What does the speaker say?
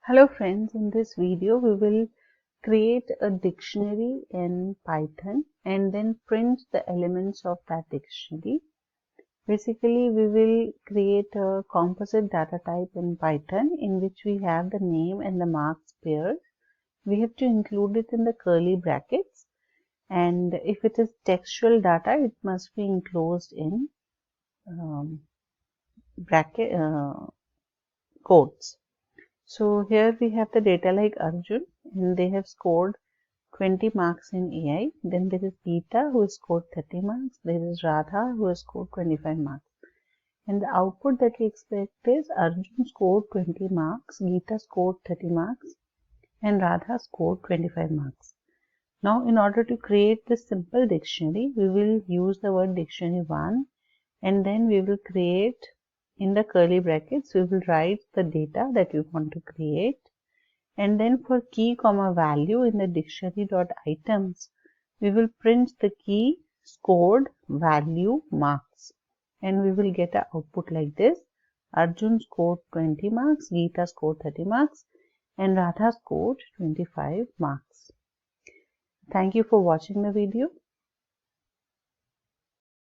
Hello friends, in this video we will create a dictionary in Python and then print the elements of that dictionary. Basically, we will create a composite data type in Python in which we have the name and the marks pairs. We have to include it in the curly brackets, and if it is textual data, it must be enclosed in bracket quotes. So here we have the data like Arjun, and they have scored 20 marks in AI. Then there is Geeta who has scored 30 marks. There is Radha who has scored 25 marks. And the output that we expect is Arjun scored 20 marks, Geeta scored 30 marks, and Radha scored 25 marks. Now, in order to create this simple dictionary, we will use the word dictionary1, and then we will create in the curly brackets, we will write the data that we want to create. And then for key comma value in the dictionary.items, we will print the key scored value marks. And we will get an output like this. Arjun scored 20 marks, Geeta scored 30 marks, and Radha scored 25 marks. Thank you for watching the video.